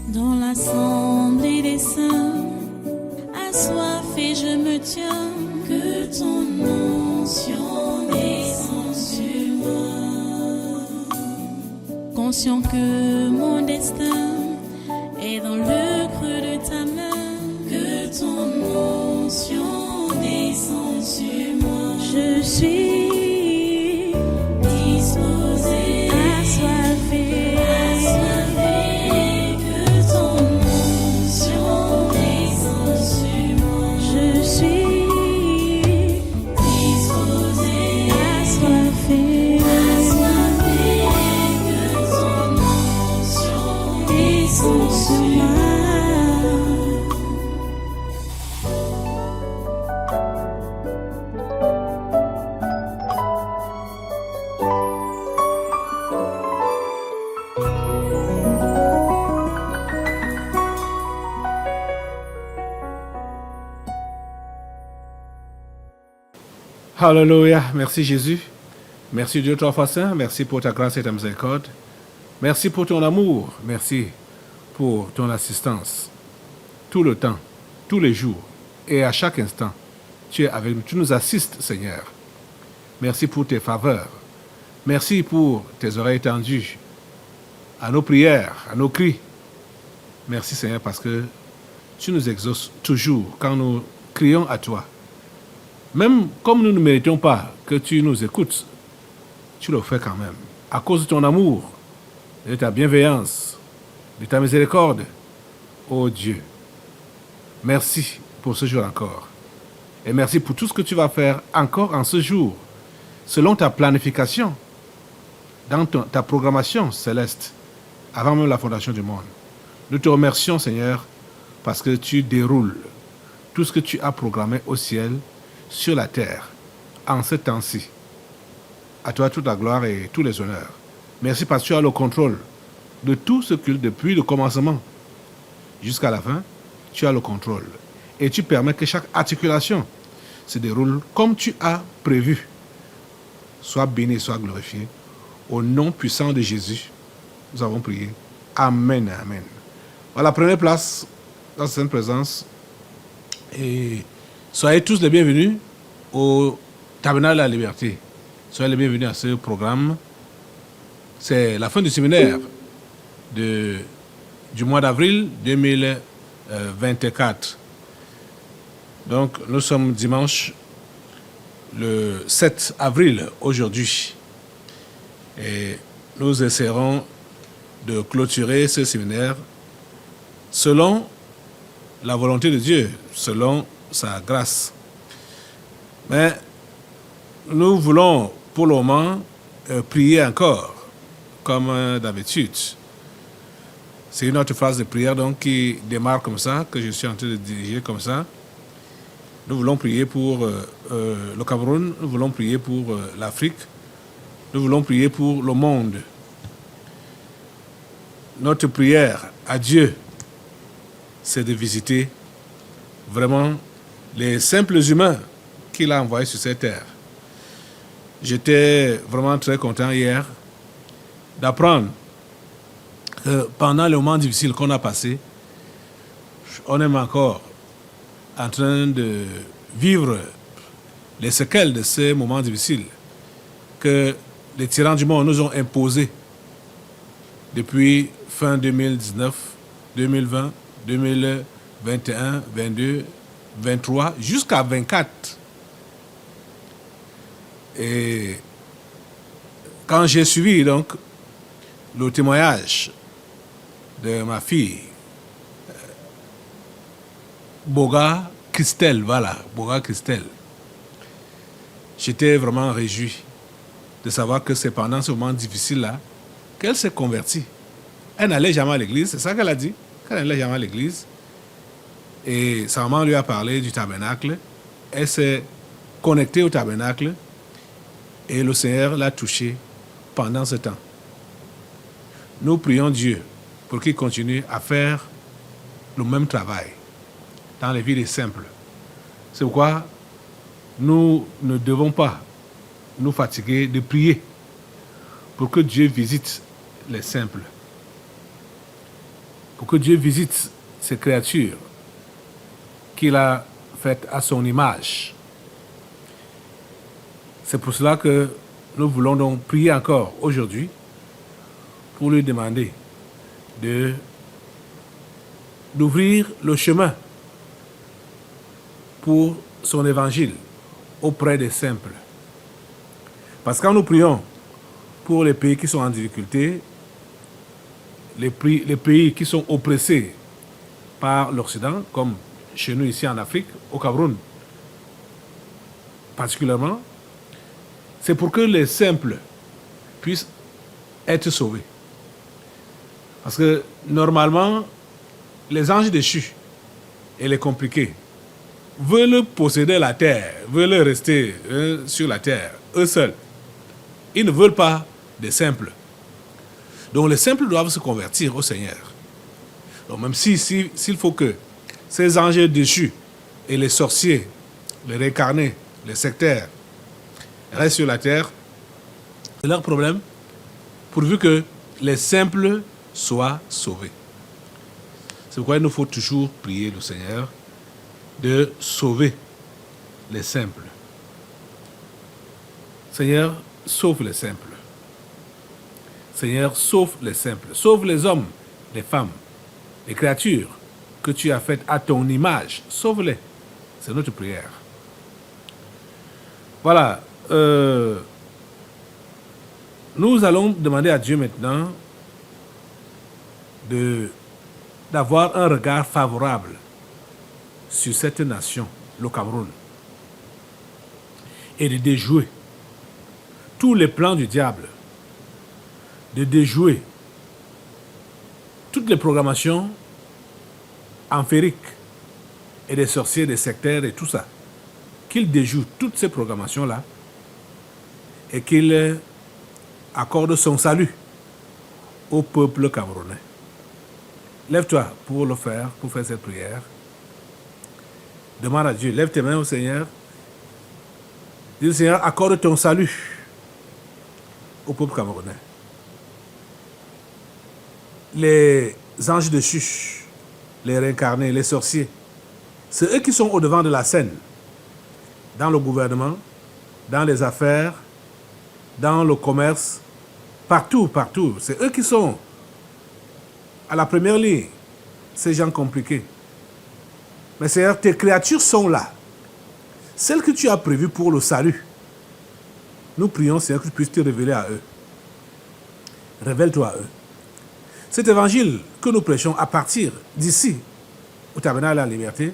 Dans l'assemblée des saints, assoiffé je me tiens, que ton onction descende sur moi. Conscient que mon destin est dans le creux de ta main, que ton onction descende sur moi. Je suis disposé, assoiffé, que ton onction descende sur moi. Je suis disposé, assoiffé, que ton onction descende sur moi. Alléluia, merci Jésus. Merci Dieu trois fois saint, merci pour ta grâce et ta miséricorde. Merci pour ton amour, merci pour ton assistance. Tout le temps, tous les jours et à chaque instant, tu es avec nous, tu nous assistes Seigneur. Merci pour tes faveurs. Merci pour tes oreilles tendues à nos prières, à nos cris. Merci Seigneur parce que tu nous exauces toujours quand nous crions à toi. Même comme nous ne méritons pas que tu nous écoutes, tu le fais quand même. À cause de ton amour, de ta bienveillance, de ta miséricorde, ô Dieu. Merci pour ce jour encore. Et merci pour tout ce que tu vas faire encore en ce jour, selon ta planification, dans ta programmation céleste, avant même la fondation du monde. Nous te remercions, Seigneur, parce que tu déroules tout ce que tu as programmé au ciel, sur la terre, en ce temps-ci. À toi toute la gloire et tous les honneurs. Merci parce que tu as le contrôle de tout ce que, depuis le commencement jusqu'à la fin, tu as le contrôle. Et tu permets que chaque articulation se déroule comme tu as prévu. Sois béni, sois glorifié. Au nom puissant de Jésus, nous avons prié. Amen, amen. Voilà, prenez place dans cette présence et soyez tous les bienvenus au Tabernacle de la Liberté. Soyez les bienvenus à ce programme. C'est la fin du séminaire du mois d'avril 2024. Donc, nous sommes dimanche le 7 avril aujourd'hui. Et nous essaierons de clôturer ce séminaire selon la volonté de Dieu, selon sa grâce. Mais nous voulons pour le moment prier encore, comme d'habitude. C'est une autre phase de prière donc, qui démarre comme ça, que je suis en train de diriger comme ça. Nous voulons prier pour le Cameroun, nous voulons prier pour l'Afrique, nous voulons prier pour le monde. Notre prière à Dieu, c'est de visiter vraiment les simples humains qu'il a envoyés sur cette terre. J'étais vraiment très content hier d'apprendre que pendant les moments difficiles qu'on a passés, on est encore en train de vivre les séquelles de ces moments difficiles que les tyrans du monde nous ont imposés depuis fin 2019, 2020, 2021, 22, 23, jusqu'à 24. Et quand j'ai suivi donc le témoignage de ma fille, Boga Christelle, voilà, Boga Christelle, j'étais vraiment réjoui de savoir que c'est pendant ce moment difficile-là qu'elle s'est convertie. Elle n'allait jamais à l'église, c'est ça qu'elle a dit, qu'elle n'allait jamais à l'église. Et sa maman lui a parlé du tabernacle. Elle s'est connectée au tabernacle et le Seigneur l'a touchée pendant ce temps. Nous prions Dieu pour qu'il continue à faire le même travail dans les vies des simples. C'est pourquoi nous ne devons pas nous fatiguer de prier pour que Dieu visite les simples. pour que Dieu visite ces créatures qu'il a faites à son image. C'est pour cela que nous voulons donc prier encore aujourd'hui pour lui demander d'ouvrir le chemin pour son évangile auprès des simples. Parce que quand nous prions pour les pays qui sont en difficulté, les pays qui sont oppressés par l'Occident, comme chez nous ici en Afrique, au Cameroun particulièrement, c'est pour que les simples puissent être sauvés. Parce que normalement, les anges déchus et les compliqués veulent posséder la terre, veulent rester sur la terre, eux seuls. Ils ne veulent pas des simples. Donc les simples doivent se convertir au Seigneur. Donc même s'il faut que ces anges déchus et les sorciers, les réincarnés, les sectaires restent sur la terre, c'est leur problème, pourvu que les simples soient sauvés. C'est pourquoi il nous faut toujours prier le Seigneur de sauver les simples. Seigneur, sauve les simples. Seigneur, sauve les simples. Sauve les hommes, les femmes, les créatures que tu as faites à ton image. Sauve-les. C'est notre prière. Voilà. Nous allons demander à Dieu maintenant d'avoir un regard favorable sur cette nation, le Cameroun, et de déjouer tous les plans du diable, de déjouer toutes les programmations ampériques et des sorciers, des sectaires et tout ça, qu'il déjoue toutes ces programmations-là et qu'il accorde son salut au peuple camerounais. Lève-toi pour le faire, pour faire cette prière. Demande à Dieu, lève tes mains au Seigneur. Dis, Seigneur, accorde ton salut au peuple camerounais. Les anges déchus, les réincarnés, les sorciers, c'est eux qui sont au-devant de la scène, dans le gouvernement, dans les affaires, dans le commerce, partout. C'est eux qui sont à la première ligne, ces gens compliqués. Mais Seigneur, tes créatures sont là. Celles que tu as prévues pour le salut. Nous prions, Seigneur, que tu puisses te révéler à eux. Révèle-toi à eux. Cet évangile que nous prêchons à partir d'ici, au tabernacle de la liberté,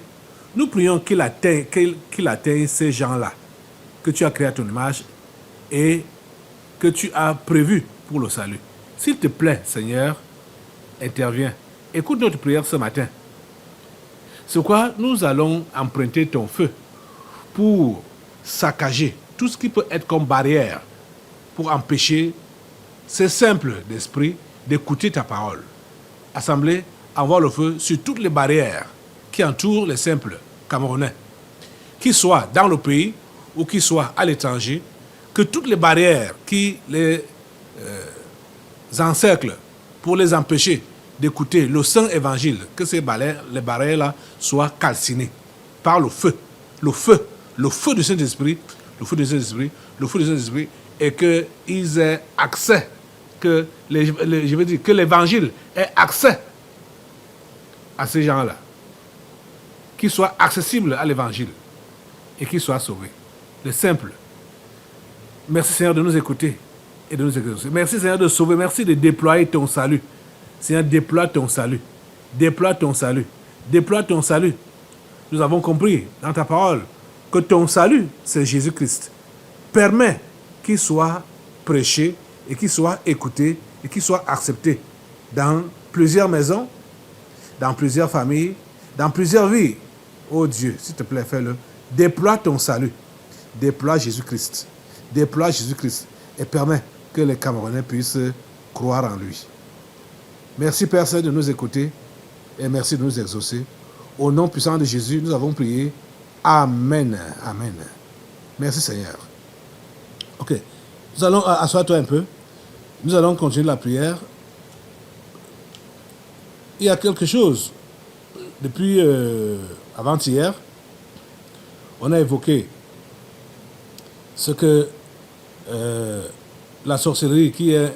nous prions qu'il atteigne ces gens-là que tu as créés à ton image et que tu as prévu pour le salut. S'il te plaît, Seigneur, interviens. Écoute notre prière ce matin. C'est quoi nous allons emprunter ton feu pour saccager tout ce qui peut être comme barrière pour empêcher ces simples d'esprit d'écouter ta parole. Assemblée, envoie le feu sur toutes les barrières qui entourent les simples Camerounais, qu'ils soient dans le pays ou qu'ils soient à l'étranger, que toutes les barrières qui les encerclent pour les empêcher d'écouter le saint évangile, que ces barrières-là soient calcinées par le feu du Saint-Esprit, et qu'ils aient accès, que l'évangile ait accès à ces gens-là, qu'ils soient accessibles à l'évangile et qu'ils soient sauvés. Les simples. Merci Seigneur de nous écouter et de nous exaucer. Merci Seigneur de sauver, merci de déployer ton salut. Seigneur, déploie ton salut. Déploie ton salut. Déploie ton salut. Nous avons compris dans ta parole que ton salut, c'est Jésus-Christ. Permets qu'il soit prêché et qu'il soit écouté et qu'il soit accepté dans plusieurs maisons, dans plusieurs familles, dans plusieurs vies. Oh Dieu, s'il te plaît, fais-le. Déploie ton salut. Déploie Jésus-Christ. Déploie Jésus-Christ et permets que les Camerounais puissent croire en lui. Merci Père Saint de nous écouter et merci de nous exaucer. Au nom puissant de Jésus, nous avons prié. Amen. Amen. Merci Seigneur. Ok. Nous allons, assois-toi un peu. Nous allons continuer la prière. il y a quelque chose. Depuis avant-hier, on a évoqué ce que la sorcellerie qui est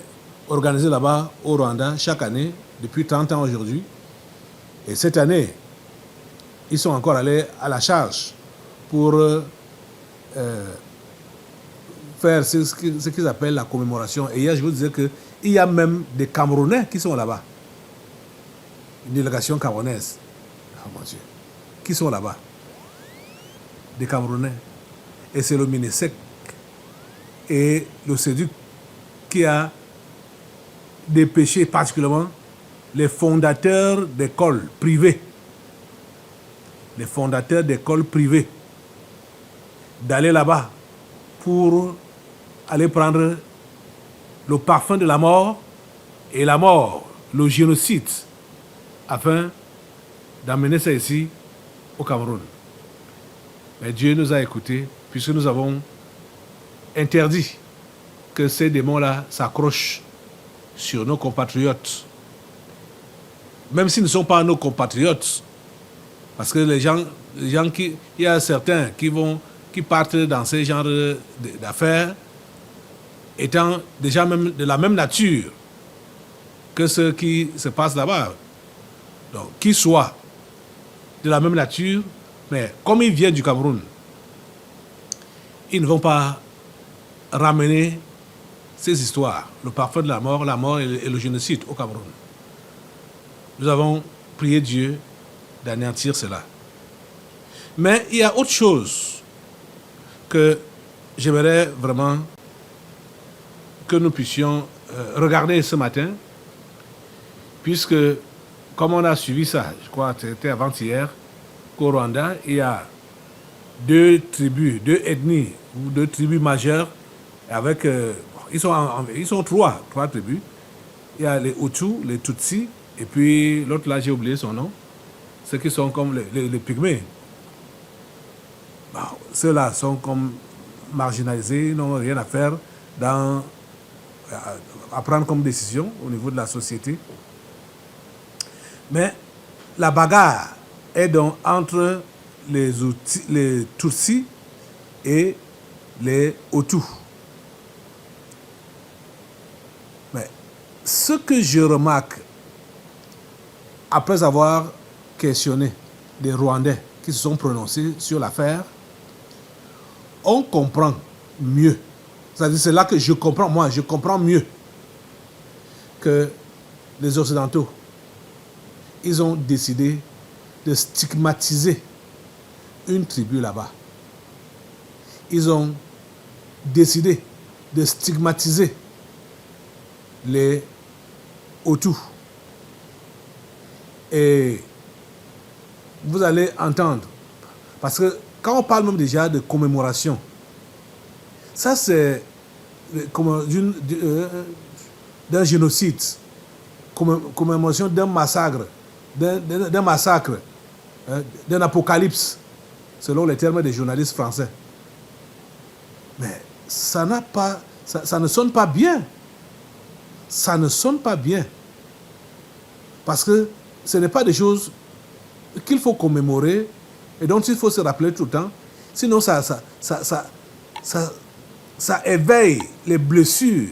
organisée là-bas au Rwanda chaque année, depuis 30 ans aujourd'hui. Et cette année, ils sont encore allés à la charge pour faire ce qu'ils appellent la commémoration. Et hier, je vous disais qu'il y a même des Camerounais qui sont là-bas. Une délégation camerounaise. Oh mon Dieu. Qui sont là-bas. Des Camerounais. Et c'est le Minesec et le SEDUC qui a dépêché particulièrement les fondateurs d'écoles privées. Les fondateurs d'écoles privées d'aller là-bas pour aller prendre le parfum de la mort et la mort, le génocide, afin d'amener ça ici au Cameroun. Mais Dieu nous a écoutés puisque nous avons interdit que ces démons-là s'accrochent sur nos compatriotes. Même s'ils ne sont pas nos compatriotes, parce que les gens il y a certains qui partent dans ce genre d'affaires étant déjà même de la même nature que ce qui se passe là-bas. Donc, qu'ils soient de la même nature, mais comme ils viennent du Cameroun, ils ne vont pas ramener ces histoires, le parfum de la mort et le génocide au Cameroun. Nous avons prié Dieu d'anéantir cela. Mais il y a autre chose que j'aimerais vraiment que nous puissions regarder ce matin, puisque, comme on a suivi ça, je crois que c'était avant-hier, qu'au Rwanda, il y a deux tribus, deux ethnies, ou deux tribus majeures, avec, ils sont trois tribus. Il y a les Hutus, les Tutsis, et puis l'autre là, j'ai oublié son nom, ceux qui sont comme les Pygmées. Bon, ceux-là sont comme marginalisés, n'ont rien à faire à prendre comme décision au niveau de la société. Mais la bagarre est donc entre les Tutsis et les Hutus. Mais ce que je remarque, après avoir questionné des Rwandais qui se sont prononcés sur l'affaire, on comprend mieux. C'est-à-dire, c'est là que je comprends mieux que les Occidentaux, ils ont décidé de stigmatiser une tribu là-bas. Ils ont décidé de stigmatiser les Hutus. Et vous allez entendre, parce que quand on parle même déjà de commémoration, ça c'est d'un génocide, commémoration d'un massacre, d'un apocalypse, selon les termes des journalistes français. Mais ça ne sonne pas bien. Ça ne sonne pas bien. Parce que ce n'est pas des choses qu'il faut commémorer et dont il faut se rappeler tout le temps. Sinon, ça éveille les blessures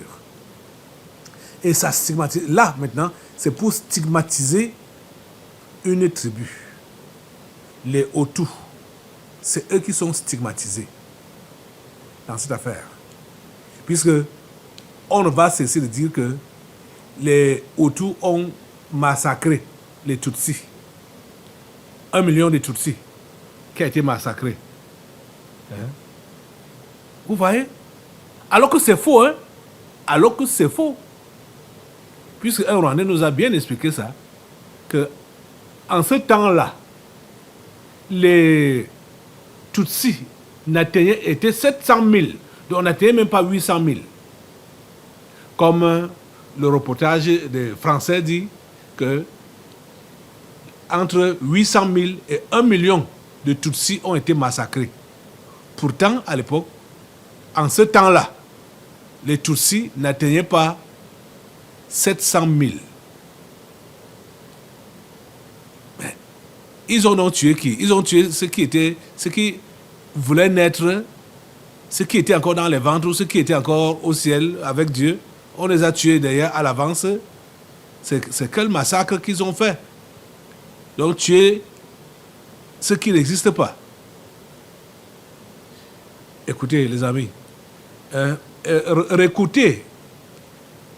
et ça stigmatise. Là, maintenant, c'est pour stigmatiser une tribu. Les Hutus, c'est eux qui sont stigmatisés dans cette affaire. Puisque on ne va cesser de dire que les Hutus ont massacré les Tutsis. 1 million de Tutsis qui a été massacré. Hein? Vous voyez? Alors que c'est faux, hein? Alors que c'est faux. Puisque un Rwandais nous a bien expliqué ça, que en ce temps-là, les Tutsis étaient 700 000, donc on n'atteignait même pas 800 000. Comme le reportage des Français dit que entre 800 000 et 1 million de Tutsis ont été massacrés. Pourtant, à l'époque, en ce temps-là, les Tutsis n'atteignaient pas 700 000. Ils ont donc tué qui? Ils ont tué ceux qui voulaient naître, ceux qui étaient encore dans les ventres, ceux qui étaient encore au ciel avec Dieu. On les a tués d'ailleurs à l'avance. C'est quel massacre qu'ils ont fait? Donc tuer ceux qui n'existent pas. Écoutez les amis, réécoutez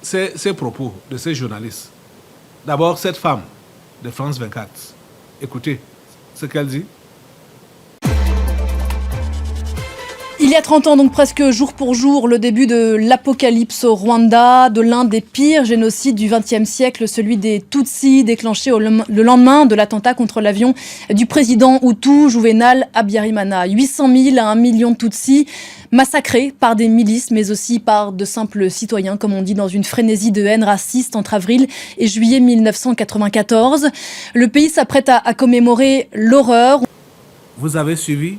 ces propos de ces journalistes. D'abord cette femme de France 24. Écoutez ce qu'elle dit. Il y a 30 ans, donc presque jour pour jour, le début de l'apocalypse au Rwanda, de l'un des pires génocides du XXe siècle, celui des Tutsis, déclenché le lendemain de l'attentat contre l'avion du président Hutu Juvenal Habyarimana. 800 000 à 1 million de Tutsis massacrés par des milices, mais aussi par de simples citoyens, comme on dit, dans une frénésie de haine raciste entre avril et juillet 1994. Le pays s'apprête à commémorer l'horreur. Vous avez suivi?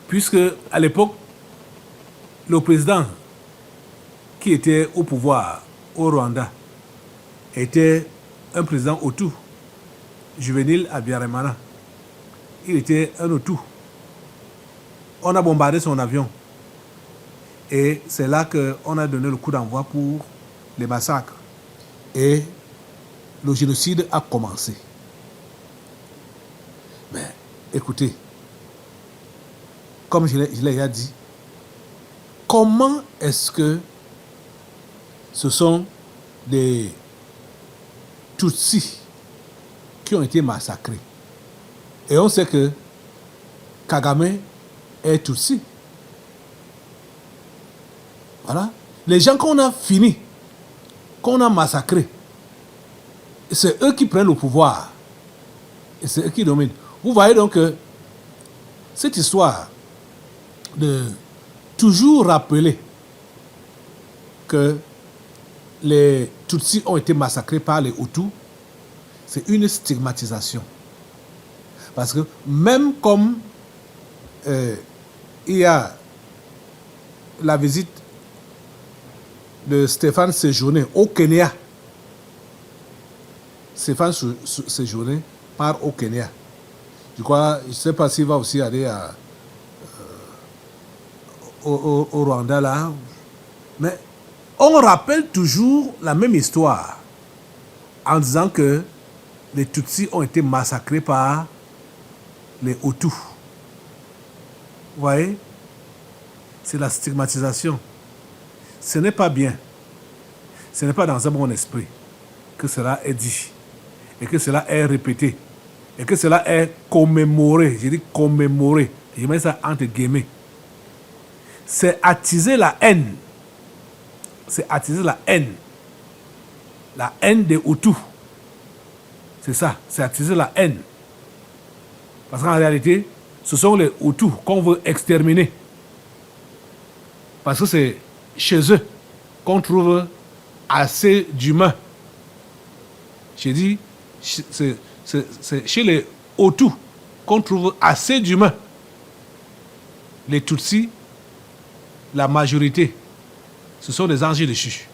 Puisque à l'époque, le président qui était au pouvoir au Rwanda était un président Hutu, Juvenal Habyarimana. Il était un Hutu. On a bombardé son avion. Et c'est là qu'on a donné le coup d'envoi pour les massacres. Et le génocide a commencé. Mais écoutez, comme je l'ai déjà dit, comment est-ce que ce sont des Tutsis qui ont été massacrés? Et on sait que Kagame est Tutsi. Voilà. Les gens qu'on a finis, qu'on a massacrés, c'est eux qui prennent le pouvoir. Et c'est eux qui dominent. Vous voyez donc que cette histoire de toujours rappeler que les Tutsis ont été massacrés par les Hutus, c'est une stigmatisation. Parce que même comme il y a la visite de Stéphane Séjourné au Kenya, Stéphane Séjourné part au Kenya. Je crois, je ne sais pas s'il va aussi aller au Rwanda là. Mais on rappelle toujours la même histoire en disant que les Tutsis ont été massacrés par les Hutus. Vous voyez? C'est la stigmatisation. Ce n'est pas bien. Ce n'est pas dans un bon esprit que cela est dit et que cela est répété et que cela est commémoré. Je dis commémoré. Je mets ça entre guillemets. C'est attiser la haine. C'est attiser la haine. La haine des Hutus. C'est ça, c'est attiser la haine. Parce qu'en réalité, ce sont les Hutus qu'on veut exterminer. Parce que c'est chez eux qu'on trouve assez d'humains. J'ai dit, c'est chez les Hutus qu'on trouve assez d'humains. Les Tutsis, la majorité, ce sont des anges déchus.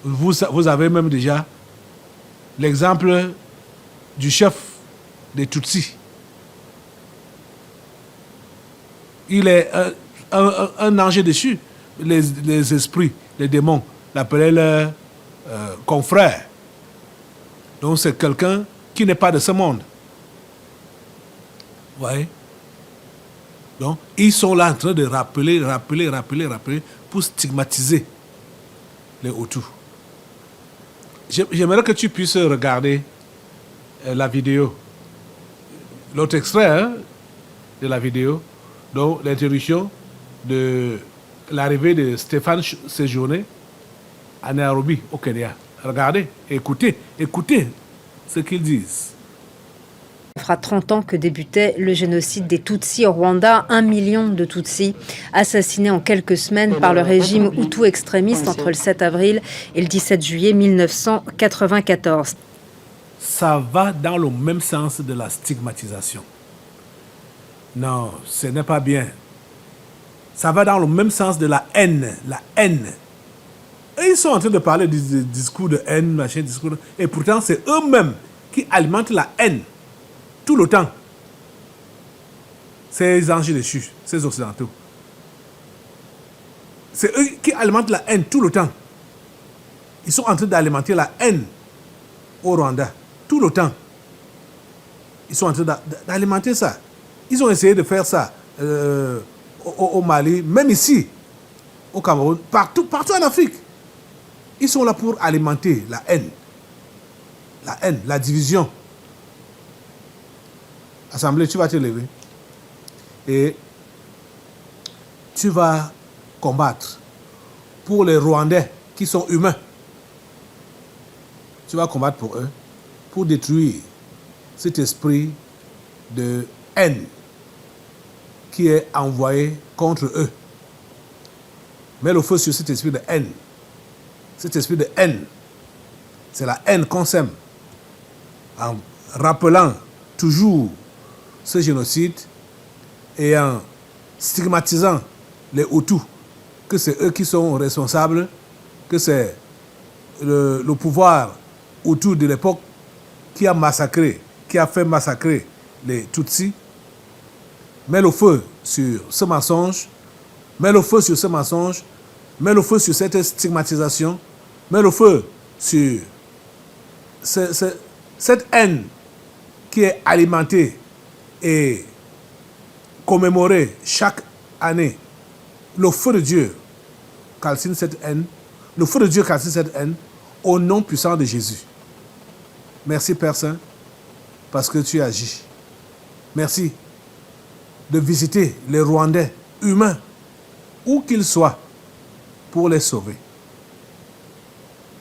Vous avez même déjà l'exemple du chef des Tutsis. Il est un ange déchu. Les esprits, les démons l'appelaient leur confrère. Donc c'est quelqu'un qui n'est pas de ce monde. Vous voyez? Donc ils sont là en train de rappeler pour stigmatiser les Hutus. J'aimerais que tu puisses regarder la vidéo, l'autre extrait de la vidéo, donc l'interruption de l'arrivée de Stéphane Séjourné à Nairobi, au Kenya. Regardez, écoutez ce qu'ils disent. Ça fera 30 ans que débutait le génocide des Tutsis au Rwanda. 1 million de Tutsis assassinés en quelques semaines par le régime Hutu extrémiste entre le 7 avril et le 17 juillet 1994. Ça va dans le même sens de la stigmatisation. Non, ce n'est pas bien. Ça va dans le même sens de la haine. La haine. Et ils sont en train de parler du discours de haine, machin, discours. Et pourtant, c'est eux-mêmes qui alimentent la haine tout le temps. Ces anges déchus, ces occidentaux. C'est eux qui alimentent la haine tout le temps. Ils sont en train d'alimenter la haine au Rwanda tout le temps. Ils sont en train d'alimenter ça. Ils ont essayé de faire ça au Mali, même ici, au Cameroun, partout en Afrique. Ils sont là pour alimenter la haine, la division. Assemblée, tu vas te lever et tu vas combattre pour les Rwandais qui sont humains. Tu vas combattre pour eux, pour détruire cet esprit de haine qui est envoyé contre eux. Mets le feu sur cet esprit de haine. Cet esprit de haine, c'est la haine qu'on sème en rappelant toujours ce génocide et en stigmatisant les Hutus, que c'est eux qui sont responsables, que c'est le pouvoir Hutu de l'époque qui a massacré, qui a fait massacrer les Tutsis. Mets le feu sur ce mensonge, mets le feu sur ce mensonge, mets le feu sur cette stigmatisation, mets le feu sur cette haine qui est alimentée et commémorée chaque année. Le feu de Dieu calcine cette haine, le feu de Dieu calcine cette haine au nom puissant de Jésus. Merci Père Saint, parce que tu agis. Merci de visiter les Rwandais humains, où qu'ils soient, pour les sauver.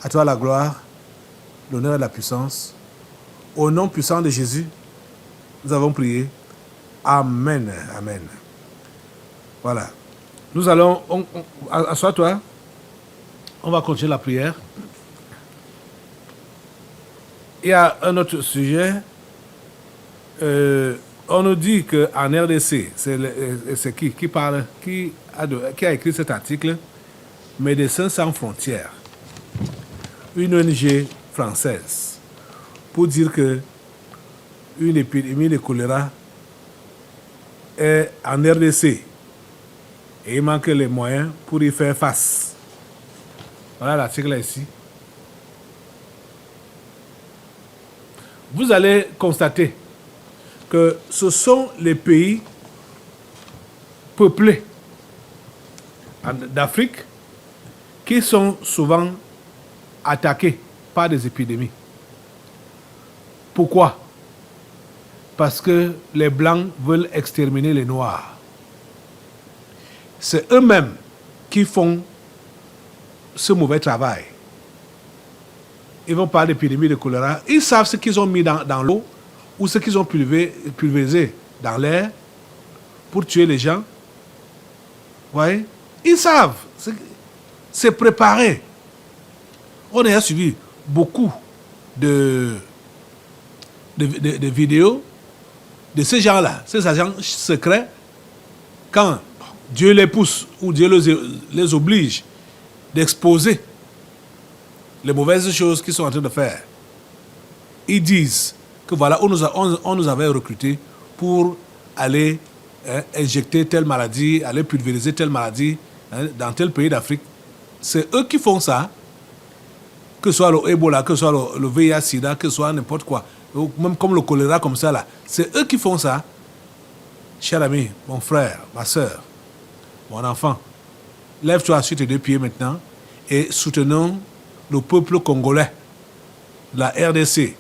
À toi la gloire, l'honneur et la puissance. Au nom puissant de Jésus, nous avons prié. Amen. Amen. Voilà. Nous allons... Assois-toi. On va continuer la prière. Il y a un autre sujet. On nous dit qu'en RDC, c'est qui parle, qui a écrit cet article, Médecins sans frontières, une ONG française, pour dire que une épidémie de choléra est en RDC et il manque les moyens pour y faire face. Voilà l'article là ici. Vous allez constater que ce sont les pays peuplés d'Afrique qui sont souvent attaqués par des épidémies. Pourquoi? Parce que les Blancs veulent exterminer les Noirs. C'est eux-mêmes qui font ce mauvais travail. Ils vont parler d'épidémie de choléra. Ils savent ce qu'ils ont mis dans l'eau ou ce qu'ils ont pulvérisé dans l'air pour tuer les gens. Vous voyez? Ils savent. C'est préparé. On a suivi beaucoup de vidéos de ces gens-là, ces agents secrets, quand Dieu les pousse ou Dieu les oblige d'exposer les mauvaises choses qu'ils sont en train de faire. Ils disent que voilà, on nous avait recrutés pour aller injecter telle maladie, aller pulvériser telle maladie dans tel pays d'Afrique. C'est eux qui font ça, que ce soit le Ebola, que ce soit le VIH-Sida, que ce soit n'importe quoi, même comme le choléra comme ça là. C'est eux qui font ça. Cher ami, mon frère, ma soeur, mon enfant, lève-toi sur tes deux pieds maintenant et soutenons le peuple congolais, la RDC,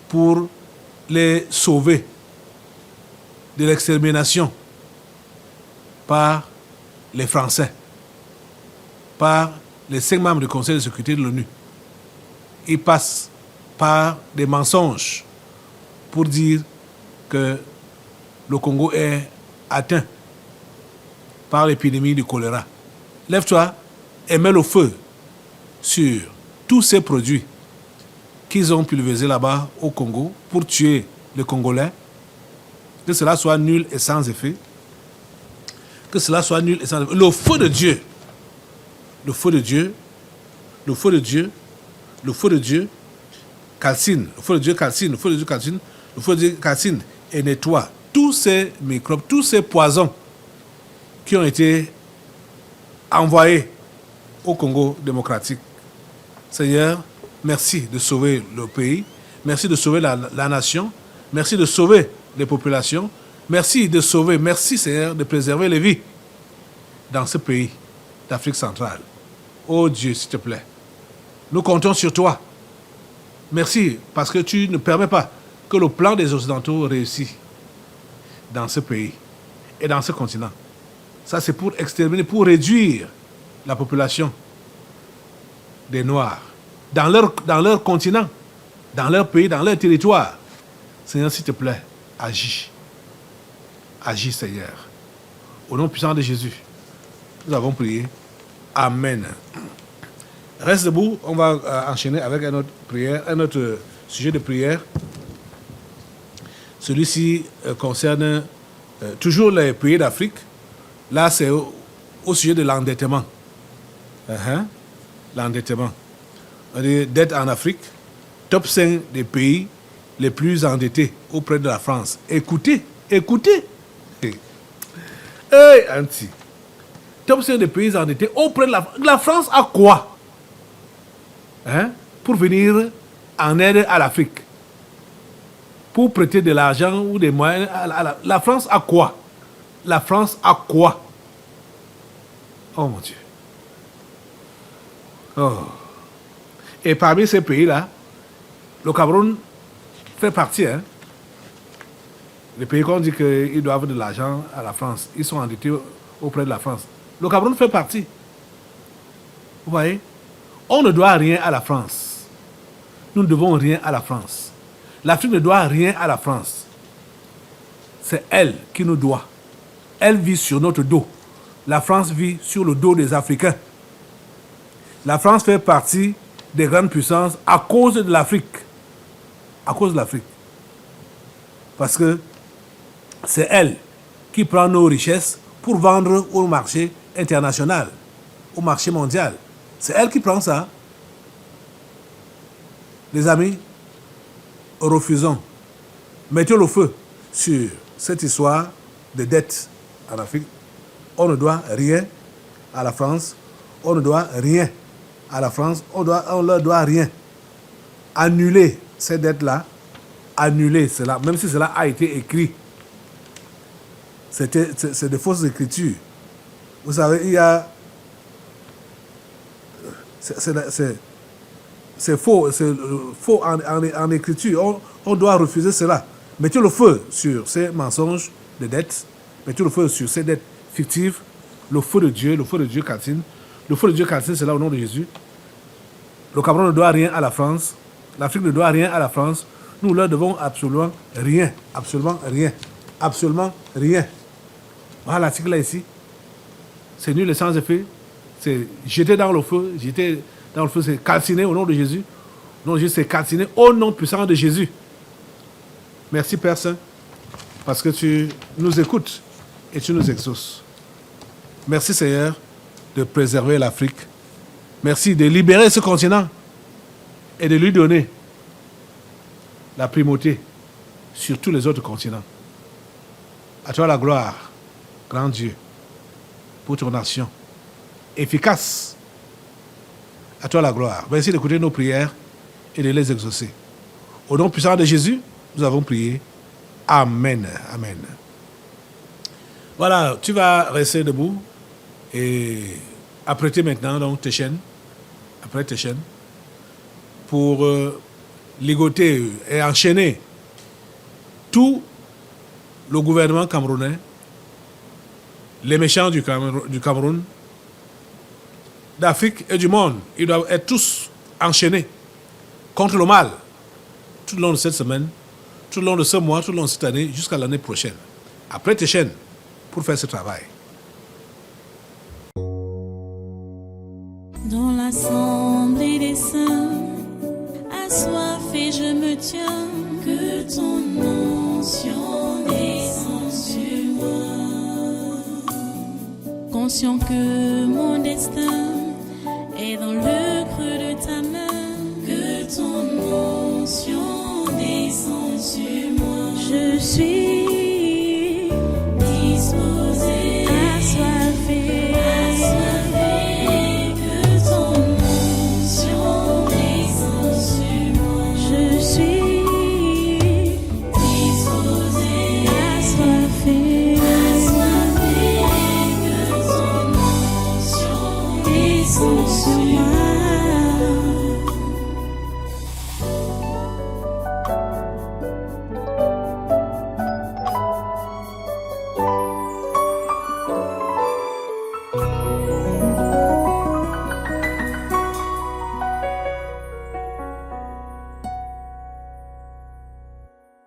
pour les sauver de l'extermination par les Français, par les 5 membres du Conseil de sécurité de l'ONU. Ils passent par des mensonges pour dire que le Congo est atteint par l'épidémie du choléra. Lève-toi et mets le feu sur tous ces produits qu'ils ont pulvérisés là-bas au Congo pour tuer les Congolais, que cela soit nul et sans effet, que cela soit nul et sans effet. Le feu de Dieu, le feu de Dieu, le feu de Dieu, le feu de Dieu calcine, le feu de Dieu calcine, le feu de Dieu calcine, le feu de Dieu calcine et nettoie tous ces microbes, tous ces poisons qui ont été envoyés au Congo démocratique. Seigneur, merci de sauver le pays, merci de sauver la nation, merci de sauver les populations, merci de sauver, merci Seigneur de préserver les vies dans ce pays d'Afrique centrale. Oh Dieu, s'il te plaît, nous comptons sur toi. Merci parce que tu ne permets pas que le plan des Occidentaux réussisse dans ce pays et dans ce continent. Ça, c'est pour exterminer, pour réduire la population des Noirs dans leur continent, dans leur pays, dans leur territoire. Seigneur, s'il te plaît, agis. Agis, Seigneur. Au nom puissant de Jésus, nous avons prié. Amen. Reste debout, on va enchaîner avec une autre prière, un autre sujet de prière. Celui-ci concerne toujours les pays d'Afrique. Là, c'est au sujet de l'endettement. L'endettement. On dit dette en Afrique, top 5 des pays les plus endettés auprès de la France. Écoutez. Hey, Anti. Top 5 des pays endettés auprès de la France à quoi? Pour venir en aide à l'Afrique. Pour prêter de l'argent ou des moyens à la France à quoi? La France à quoi? Oh mon Dieu. Oh. Et parmi ces pays-là, le Cameroun fait partie. Les pays qu'on dit qu'ils doivent de l'argent à la France, ils sont endettés auprès de la France. Le Cameroun fait partie. Vous voyez? On ne doit rien à la France. Nous ne devons rien à la France. L'Afrique ne doit rien à la France. C'est elle qui nous doit. Elle vit sur notre dos. La France vit sur le dos des Africains. La France fait partie des grandes puissances à cause de l'Afrique. À cause de l'Afrique. Parce que c'est elle qui prend nos richesses pour vendre au marché international, au marché mondial. C'est elle qui prend ça. Les amis, refusons. Mettons le feu sur cette histoire de dette en Afrique. On ne doit rien à la France. On ne doit rien à la France. On ne leur doit rien. Annuler ces dettes-là. Annuler cela. Même si cela a été écrit. C'est de fausses écritures. Vous savez, il y a... C'est faux en écriture. On doit refuser cela. Mettez le feu sur ces mensonges de dettes. Mettez le feu sur ces dettes fictives. Le feu de Dieu calcine. Le feu de Dieu calcine, c'est là au nom de Jésus. Le Cameroun ne doit rien à la France. L'Afrique ne doit rien à la France. Nous leur devons absolument rien. Absolument rien. Absolument rien. Voilà l'article là ici. C'est nul et sans effet. C'est jeté dans le feu. Jeté dans le feu, c'est calciné au nom de Jésus. Au nom de Jésus, c'est calciné au nom puissant de Jésus. Merci Père Saint, parce que tu nous écoutes et tu nous exauces. Merci Seigneur de préserver l'Afrique. Merci de libérer ce continent et de lui donner la primauté sur tous les autres continents. À toi la gloire, grand Dieu, pour ton action efficace. À toi la gloire. Merci d'écouter nos prières et de les exaucer. Au nom puissant de Jésus, nous avons prié. Amen. Amen. Voilà, tu vas rester debout et apprêter maintenant donc tes chaînes. Après tes chaînes. Pour ligoter et enchaîner tout le gouvernement camerounais, les méchants du Cameroun, d'Afrique et du monde. Ils doivent être tous enchaînés contre le mal tout le long de cette semaine, tout le long de ce mois, tout le long de cette année, jusqu'à l'année prochaine. Après tes chaînes, pour faire ce travail. Dans l'assemblée des saints, assoiffé je me tiens, que ton onction descende sur moi. Conscient que mon destin